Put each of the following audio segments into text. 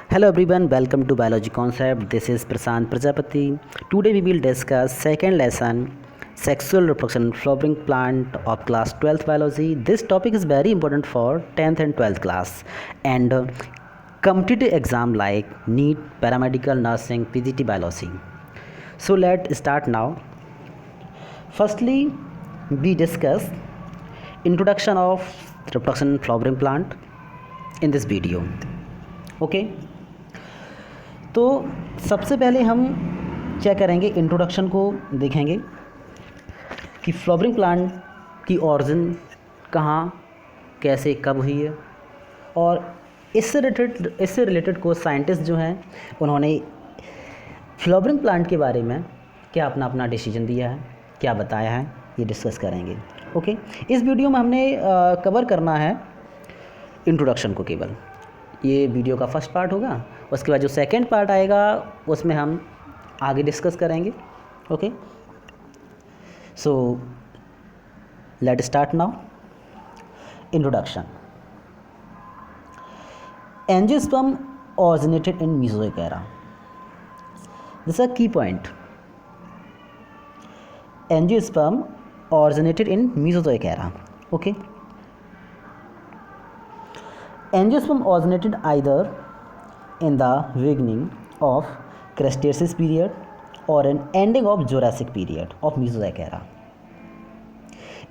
Hello everyone, welcome to Biology Concept. This is Prasant Prajapati. Today we will discuss second lesson, sexual reproduction flowering plant of class 12th biology. This topic is very important for 10th and 12th class and competitive exam like NEET, paramedical, nursing, PGT biology. So let's start now. Firstly, we discuss introduction of reproduction flowering plant in this video. Okay तो सबसे पहले हम क्या करेंगे, introduction को देखेंगे कि flowering plant की ऑरिजिन कहाँ, कैसे, कब हुई है, और इससे रिलेटेड को साइंटिस्ट जो हैं उन्होंने फ्लावरिंग प्लांट के बारे में क्या अपना डिसीजन दिया है, क्या बताया है, ये डिस्कस करेंगे। ओके, इस वीडियो में हमने कवर करना है इंट्रोडक्शन को केवल। ये वीडियो का फर्स्ट पार्ट होगा, उसके बाद जो सेकंड पार्ट आएगा उसमें हम आगे डिस्कस करेंगे। Okay, so let start now. Introduction. Angiosperm originated in Mesozoic era. This is a key point. Angiosperm originated in Mesozoic era. Okay. Angiosperm originated either in the beginning of Cretaceous period or an ending of Jurassic period of Mesozoic era.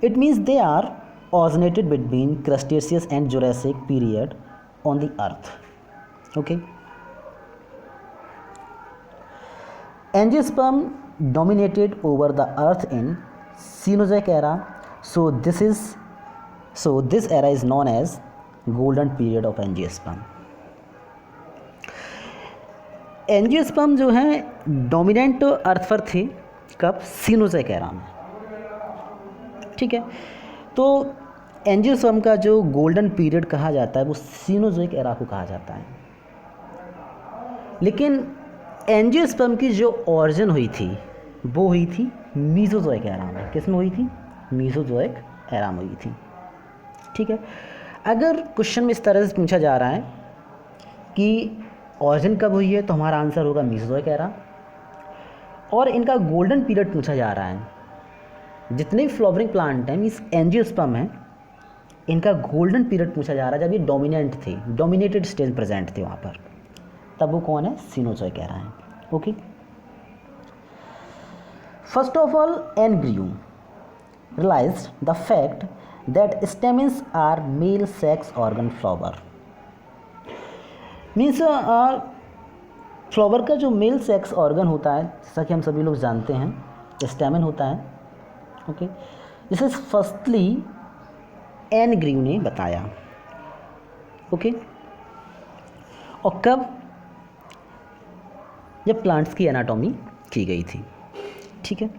It means they are originated between Cretaceous and Jurassic period on the earth. Okay. Angiosperm dominated over the earth in Cenozoic era. So this era is known as golden period of angiosperm. Angiosperm जो है dominant अर्थ पर थे कब? Cenozoic era में। ठीक है, तो angiosperm का जो गोल्डन पीरियड कहा जाता है वो सीनोजोइक एरा को कहा जाता है। लेकिन एंजियोस्पर्म की जो ओरिजिन हुई थी वो हुई थी मीसोजोइक एरा में। किस में हुई थी? मीसोजोइक एरा में हुई थी। ठीक है, अगर क्वेश्चन में इस तरह से पूछा जा रहा है कि ऑरिजिन कब हुई है तो हमारा आंसर होगा मीसोजोइक एरा, और इनका गोल्डन पीरियड पूछा जा रहा है, जितने भी फ्लावरिंग प्लांट हैं मीन्स एंजियोस्पर्म हैं, इनका गोल्डन पीरियड पूछा जा रहा है जब ये डोमिनेंट थे, डोमिनेटेड स्टेज प्रेजेंट थे वहाँ पर, तब वो कौन है? सीनोजोइक एरा है। Okay, first of all N Grew realized the fact that stamens are male sex organ flower. Means flower का जो मेल सेक्स ऑर्गन होता है, जैसा कि हम सभी लोग जानते हैं, स्टेमन होता है। Okay, this is firstly N Grew ने बताया। ओके, और कब? जब प्लांट्स की एनाटॉमी की गई थी। ठीक है,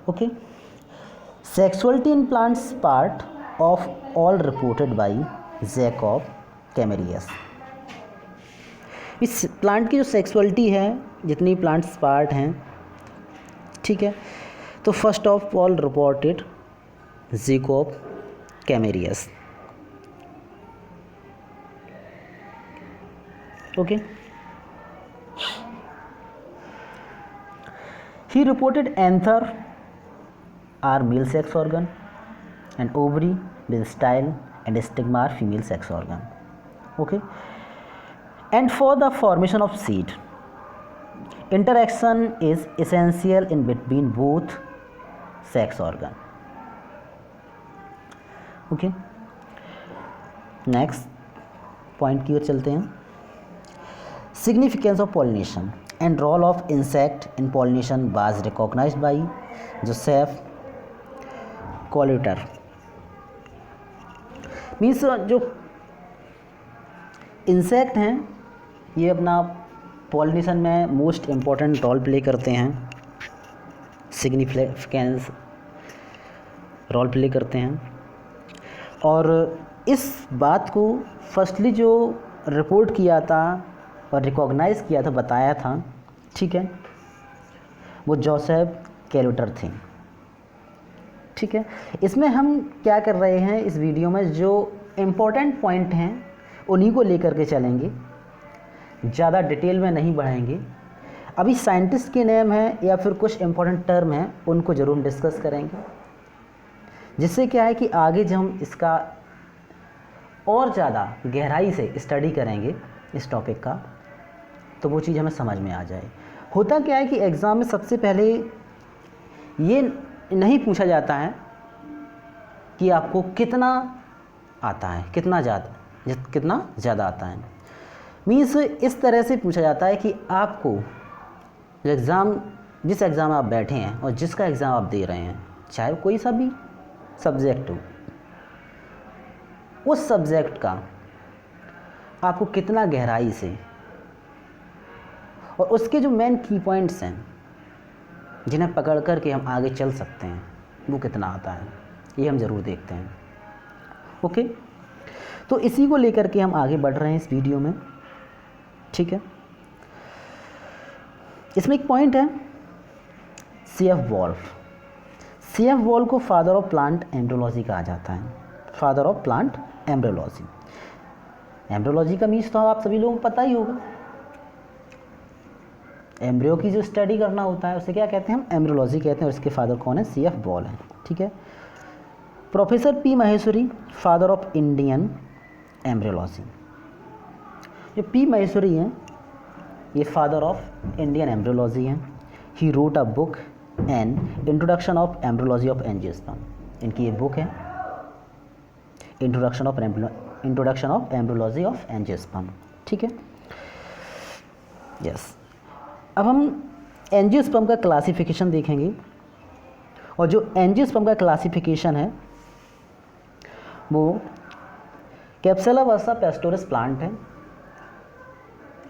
okay. Sexuality in plants part of all reported by Jacob Camerius. इस प्लांट की जो सेक्सुअलिटी है, जितनी प्लांट्स पार्ट हैं, ठीक है, तो first of all reported Jacob Camerarius. Okay, he reported anther are male sex organ and ovary with style and stigma are female sex organ. Okay, and for the formation of seed, interaction is essential in between both sex organ. Okay, next point की ओर चलते हैं। Significance of pollination and role of insect in pollination was recognized by Joseph Collier. Means जो insect हैं ये अपना pollination में most important role play करते हैं, सिग्निफिकेंस रोल प्ले करते हैं। और इस बात को फर्स्टली जो रिपोर्ट किया था और रिकॉग्नाइज़ किया था, बताया था, ठीक है, वो जोसेफ कैल्यूटर थे। ठीक है, इसमें हम क्या कर रहे हैं, इस वीडियो में जो इम्पोर्टेंट पॉइंट हैं उन्हीं को लेकर के चलेंगे, ज़्यादा डिटेल में नहीं बढ़ेंगे। अभी साइंटिस्ट के नेम हैं या फिर कुछ इंपॉर्टेंट टर्म हैं, उनको ज़रूर डिस्कस करेंगे, जिससे क्या है कि आगे जब हम इसका और ज़्यादा गहराई से स्टडी करेंगे इस टॉपिक का, तो वो चीज़ हमें समझ में आ जाए। होता क्या है कि एग्ज़ाम में सबसे पहले ये नहीं पूछा जाता है कि आपको कितना आता है, कितना ज़्यादा आता है। मीन्स इस तरह से पूछा जाता है कि आपको जिस एग्ज़ाम में आप बैठे हैं और जिसका एग्ज़ाम आप दे रहे हैं, चाहे कोई सा भी सब्जेक्ट हो, उस सब्जेक्ट का आपको कितना गहराई से और उसके जो मेन की पॉइंट्स हैं जिन्हें पकड़ कर के हम आगे चल सकते हैं, वो कितना आता है, ये हम ज़रूर देखते हैं। ओके, तो इसी को लेकर के हम आगे बढ़ रहे हैं इस वीडियो में। ठीक है, इसमें एक पॉइंट है C.F. वॉल्फ। C.F. वॉल्फ को फादर ऑफ प्लांट एम्ब्रियोलॉजी कहा जाता है। Father of plant embryology. Embryology का मीन्स तो आप सभी लोगों को पता ही होगा। एम्ब्रियो की जो स्टडी करना होता है उसे क्या कहते हैं हम, एम्ब्रियोलॉजी कहते हैं। और इसके फादर कौन है, C.F. वॉल्फ है। ठीक है, professor P. Maheshwari, father of Indian embryology. जो P. महेश्वरी हैं, ये फादर ऑफ इंडियन एम्ब्रियोलॉजी हैं। He wrote a book and introduction of embryology of angiosperm. इनकी ये बुक है introduction of embryology of angiosperm. ठीक है, यस। अब हम एंजियोस्पर्म का क्लासिफिकेशन देखेंगे, और जो एंजियोस्पर्म का क्लासिफिकेशन है वो कैप्सुला वर्सा पेस्टोरस प्लांट है,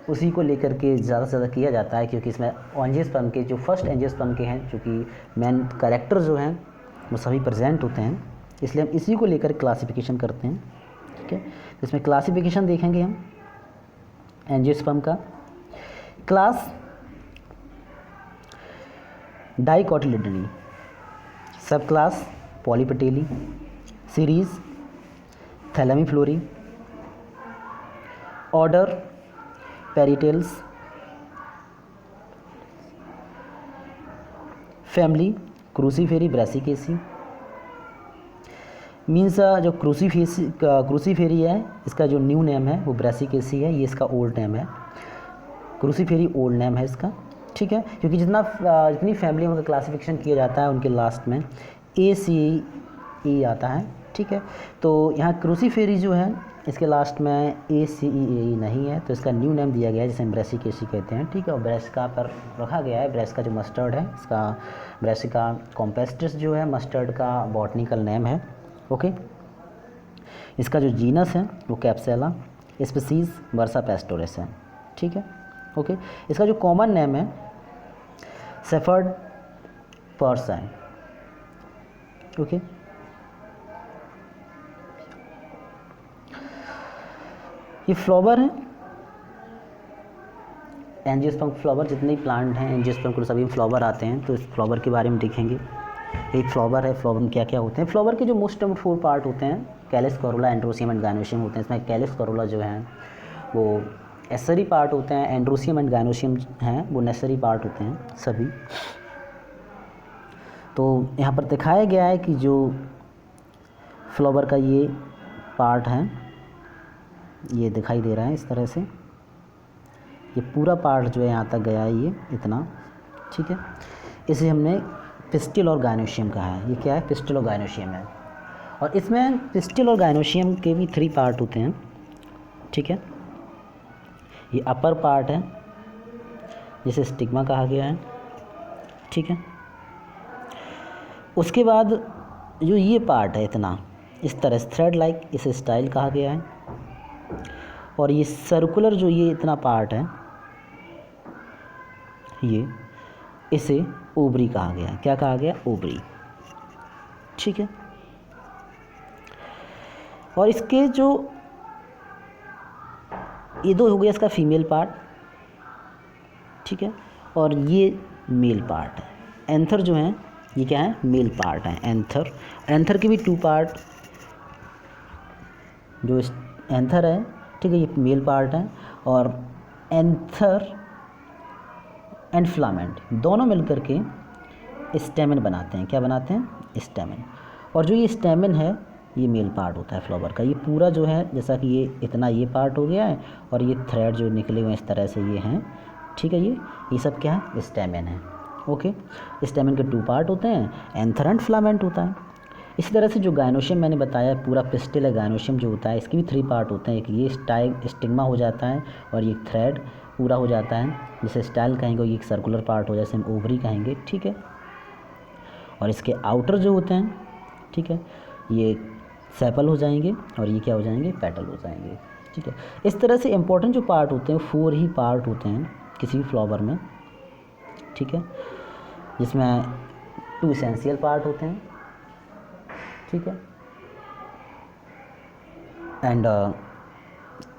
उसी को लेकर के ज़्यादा से ज़्यादा किया जाता है, क्योंकि इसमें एंजियोस्पर्म के जो फर्स्ट एंजियोस्पर्म के हैं, चूँकि मेन कैरेक्टर जो हैं वो सभी प्रेजेंट होते हैं, इसलिए हम इसी को लेकर क्लासिफिकेशन करते हैं। ठीक है, तो इसमें क्लासिफिकेशन देखेंगे हम एंजियोस्पर्म का। क्लास डाइकोटिलिडनी, सब क्लास पॉलीपेटेली, सीरीज थैलेमीफ्लोरी, ऑर्डर पेरिटेल्स, फैमिली क्रूसीफेरी ब्रासिकेसी। मीन्स जो क्रूसीफेरी है, इसका जो न्यू नेम है वो ब्रासिकेसी है, ये इसका ओल्ड नेम है। क्रूसीफेरी ओल्ड नेम है इसका। ठीक है, क्योंकि जितनी फैमिलियों का क्लासिफिकेशन किया जाता है उनके लास्ट में ACE आता है। ठीक है, तो यहाँ क्रूसीफेरी जो है इसके लास्ट में ACEAE नहीं है, तो इसका न्यू नेम दिया गया है जिसे हम ब्रासिकेसी कहते हैं। ठीक है, और ब्रासिका पर रखा गया है। ब्रासिका जो मस्टर्ड है, इसका ब्रासिका कॉम्पेस्टिस जो है मस्टर्ड का बॉटनिकल नेम है। ओके, इसका जो जीनस है वो कैप्सुला, स्पीसीज वर्सा पेस्टोरस है। ठीक है, ओके, इसका जो कॉमन नेम है सेफर्ड पर्सा है। ओके, ये फ्लावर है, एंजियोस्पर्म फ्लावर। जितने प्लांट हैं एंजियोस्पर्म को सभी फ्लावर आते हैं, तो इस फ्लावर के बारे में देखेंगे। एक फ्लावर है, फ्लावर में क्या क्या होते हैं। फ्लावर के जो मोस्ट 4 पार्ट होते हैं, Kallis, Corolla, androecium and gynoecium होते हैं। इसमें कैलिस कोरोला जो है वो एसरी पार्ट होते हैं, एंड्रोसियम एंड गायनोसियम हैं वो नेसरी पार्ट होते हैं सभी। तो यहाँ पर दिखाया गया है कि जो फ्लावर का ये पार्ट है, ये दिखाई दे रहा है इस तरह से, ये पूरा पार्ट जो है यहाँ तक गया है, ये इतना। ठीक है, इसे हमने पिस्टिल और गायनोसियम कहा है। ये क्या है, पिस्टिल और गायनोसियम है। और इसमें पिस्टिल और गायनोसियम के भी 3 पार्ट होते हैं। ठीक है, ये अपर पार्ट है जिसे स्टिग्मा कहा गया है। ठीक है, उसके बाद जो ये पार्ट है इतना इस तरह थ्रेड लाइक, इसे स्टाइल कहा गया है। और ये सर्कुलर जो ये इतना पार्ट है, ये इसे ओवरी कहा गया है। क्या कहा गया, ओवरी। ठीक है, और इसके जो ये 2 हो गया इसका फीमेल पार्ट। ठीक है, और ये मेल पार्ट है। एंथर जो है ये क्या है, मेल पार्ट है। एंथर के भी 2 पार्ट, जो एंथर है ठीक है, ये मेल पार्ट है, और एंथर एंड फिलामेंट दोनों मिलकर के स्टेमन बनाते हैं। क्या बनाते हैं? स्टेमन। और जो ये स्टेमन है ये मेल पार्ट होता है फ्लावर का। ये पूरा जो है, जैसा कि ये इतना ये पार्ट हो गया है, और ये थ्रेड जो निकले हुए इस तरह से ये हैं, ठीक है, ये सब क्या है? स्टेमन है। ओके, स्टेमन के 2 पार्ट होते हैं, एंथर एंड फिलामेंट होता है। इसी तरह से जो गायनोशियम मैंने बताया, पूरा पिस्टिल है गायनोशियम जो होता है, इसके भी 3 पार्ट होते हैं। एक ये स्टिग्मा हो जाता है, और ये थ्रेड पूरा हो जाता है, जिसे स्टाइल कहेंगे, और ये एक सर्कुलर पार्ट हो जैसे हम ओवरी कहेंगे, ठीक है। और इसके आउटर जो होते हैं, ठीक है, ये सेपल हो जाएंगे, और ये क्या हो जाएंगे? पेटल हो जाएंगे, ठीक है। इस तरह से इंपॉर्टेंट जो पार्ट होते हैं 4 ही पार्ट होते हैं किसी भी फ्लावर में, ठीक है, जिसमें 2 एसेंशियल पार्ट होते हैं, ठीक है, एंड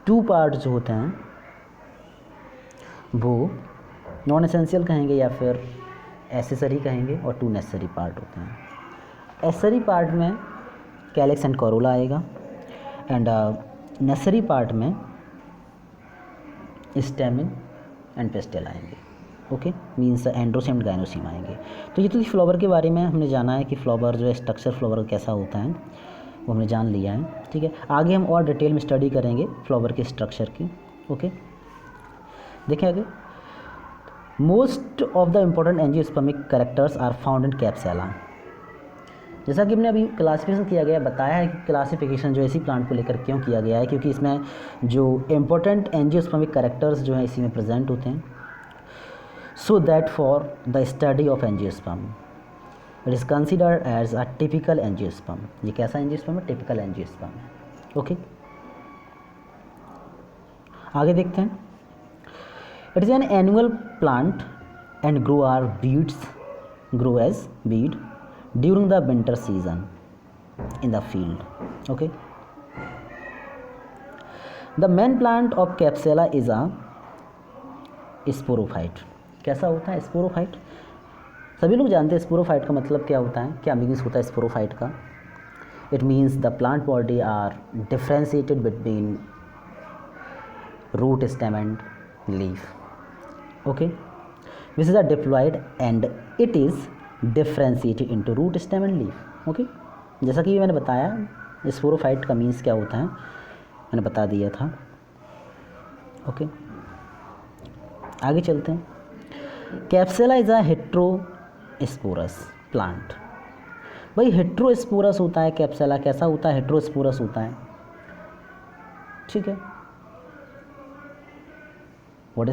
2 पार्ट जो होते हैं वो नॉन एसेंशियल कहेंगे या फिर एसेसरी कहेंगे, और 2 नेसेसरी पार्ट होते हैं। एसेसरी पार्ट में कैलिक्स एंड कोरोला आएगा, एंड नेसेसरी पार्ट में स्टेमिन एंड पेस्टल आएंगे। Okay, means androecium and gynoecium आएंगे। तो ये तो फ्लावर के बारे में हमने जाना है कि फ्लावर जो है स्ट्रक्चर फ्लावर का कैसा होता है, वो हमने जान लिया है, ठीक है। आगे हम और डिटेल में स्टडी करेंगे फ्लावर के स्ट्रक्चर की। ओके, देखें आगे। Most of the important angiospermic characters are found in capsula. जैसा कि हमने अभी क्लासिफिकेशन किया गया, बताया है कि क्लासिफिकेशन जो इसी प्लांट को लेकर क्यों किया गया है, क्योंकि इसमें जो इम्पोर्टेंट एंजियोस्पर्मिक कैरेक्टर्स जो हैं इसी में प्रेजेंट होते हैं। So that for the study of angiosperm it is considered as a typical angiosperm. ये कैसा एंजियोस्पर्म है? टिपिकल एंजियोस्पर्म है। ओके, आगे देखते हैं। It is an annual plant and grow as weed during the winter season in the field. Okay, the main plant of Capsula is a sporophyte. कैसा होता है स्पोरोफाइट? सभी लोग जानते हैं स्पोरोफाइट का मतलब क्या होता है, क्या मीनिंग्स होता है स्पोरोफाइट का। It means the plant body are differentiated between root, stem and leaf. Okay, this is a diploid and it is differentiated into root, stem and leaf. Okay, जैसा कि मैंने बताया स्पोरोफाइट का मीन्स क्या होता है मैंने बता दिया था। ओके, आगे चलते हैं। कैप्सुला इज़ अ हेट्रोस्पोरस प्लांट। भाई हेट्रोस्पोरस होता है कैप्सुला, कैसा होता है? हेट्रोस्पोरस होता है, ठीक है। What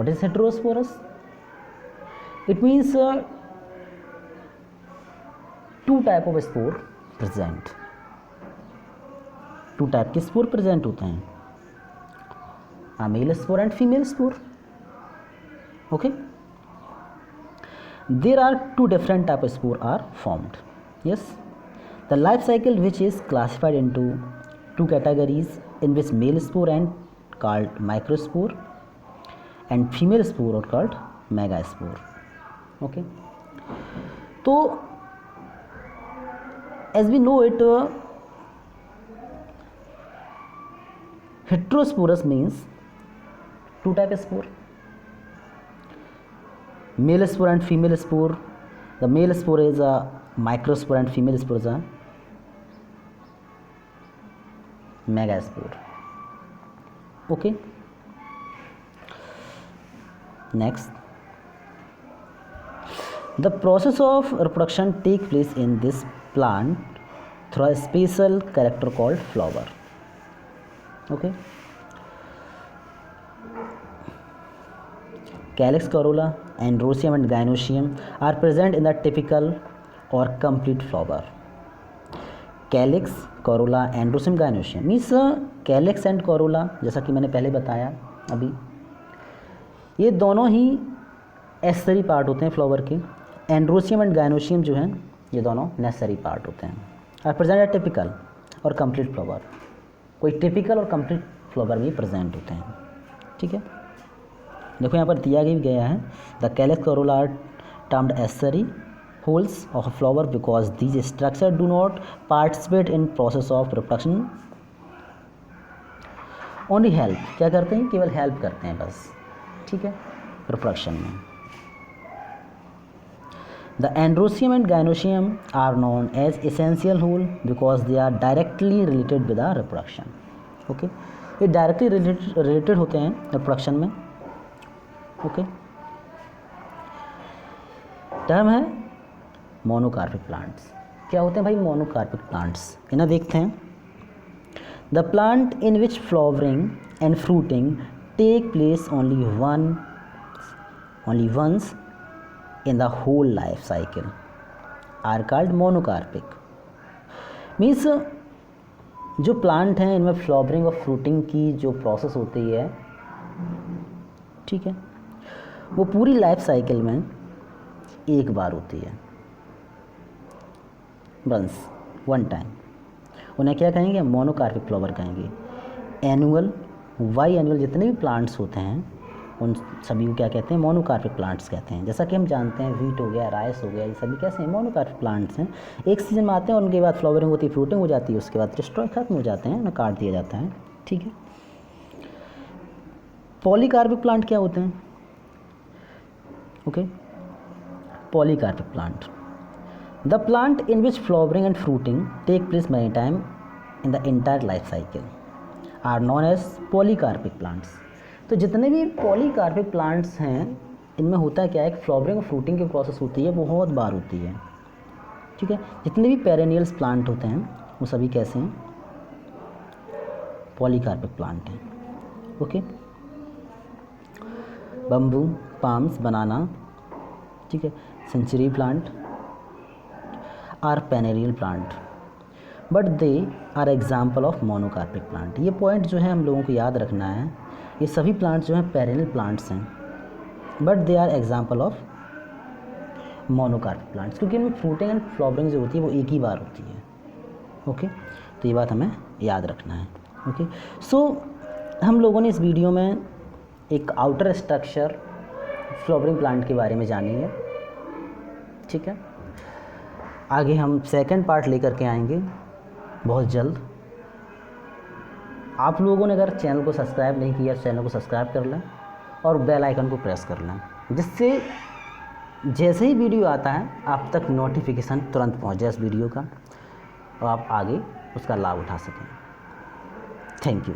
is heterosporous? It means 2 type of spore present. 2 type के स्पोर प्रेजेंट होते हैं, a male spore and female spore. Okay, there are 2 different type of spore are formed. Yes, the life cycle which is classified into 2 categories, in which male spore and called microspore and female spore are called megaspore. Okay, तो as we know it, heterosporous means 2 type spore, male spore and female spore. The male spore is a microspore and female spore is a megaspore. Okay, next, the process of reproduction take place in this plant through a special character called flower. Okay, calyx, corolla, androecium and gynoecium are present in the typical or complete flower. Calyx, Corolla, androecium, gynoecium means calyx and Corolla, जैसा कि मैंने पहले बताया अभी, ये दोनों ही accessory part होते हैं फ्लावर के. एंड्रोसियम एंड गायनोशियम जो हैं ये दोनों नेसेसरी पार्ट होते हैं. आर प्रेजेंट टिपिकल और कंप्लीट फ्लावर. कोई टिपिकल और कंप्लीट फ्लावर भी प्रेजेंट होते हैं. ठीक है, देखो यहाँ पर दिया गया है the calyx, corolla are termed accessory holes of a flower because these structures do not participate in process of reproduction only help, क्या करते हैं, केवल हेल्प करते हैं बस, ठीक है, रिप्रोडक्शन में। The androecium and gynoecium are known as essential whorl because they are directly related with the reproduction. Okay, ये डायरेक्टली रिलेटेड होते हैं रिप्रोडक्शन में। ओके, टर्म है मोनोकार्पिक प्लांट्स। क्या होते हैं भाई मोनोकार्पिक प्लांट्स, इन्हें देखते हैं। The plant in which flowering and fruiting take place only once in the whole life cycle are called monocarpic. Means जो प्लांट हैं इनमें फ्लावरिंग और फ्रूटिंग की जो प्रोसेस होती है, ठीक है, वो पूरी लाइफ साइकिल में एक बार होती है, वंस, वन टाइम। उन्हें क्या कहेंगे, मोनोकार्पिक फ्लावर कहेंगे। एनुअल, वाई एनुअल जितने भी प्लांट्स होते हैं उन सभी को क्या कहते हैं, मोनोकार्पिक प्लांट्स कहते हैं। जैसा कि हम जानते हैं व्हीट हो गया, राइस हो गया, ये सभी कैसे हैं, मोनोकार्पिक प्लांट्स हैं। एक सीजन में आते हैं और उनके बाद फ्लावरिंग होती है, फ्रूटिंग हो जाती है, उसके बाद डिस्ट्रॉय खत्म हो जाते हैं, उन्हें काट दिया जाता है, ठीक है। पॉलीकार्पिक प्लांट क्या होते हैं, okay, polycarpic plant, the plant in which flowering and fruiting take place many time in the entire life cycle are known as polycarpic plants. तो जितने भी पॉलीकार्पिक प्लांट्स हैं इनमें होता है क्या है, फ्लावरिंग और फ्रूटिंग की प्रोसेस होती है, बहुत बार होती है, ठीक है। जितने भी पेरेनियल्स प्लांट होते हैं वो सभी कैसे हैं, पॉलीकार्पिक प्लांट हैं। ओके, बम्बू, पाम्स, बनाना, ठीक है, century plant are perennial plant but they are example of monocarpic plant. ये पॉइंट जो है हम लोगों को याद रखना है, ये सभी प्लांट्स जो हैं पेरेनियल प्लांट्स हैं, but they are example of monocarpic plants, क्योंकि इनमें फ्रूटिंग एंड फ्लावरिंग जो होती है वो एक ही बार होती है। ओके, तो ये बात हमें याद रखना है। ओके, सो हम लोगों ने इस वीडियो में एक आउटर स्ट्रक्चर फ्लावरिंग प्लांट के बारे में जानी है, ठीक है। आगे हम सेकंड पार्ट लेकर के आएंगे बहुत जल्द। आप लोगों ने अगर चैनल को सब्सक्राइब नहीं किया, चैनल को सब्सक्राइब कर लें और बेल आइकन को प्रेस कर लें, जिससे जैसे ही वीडियो आता है आप तक नोटिफिकेशन तुरंत पहुंच जाए इस वीडियो का और आप आगे उसका लाभ उठा सकें। Thank you.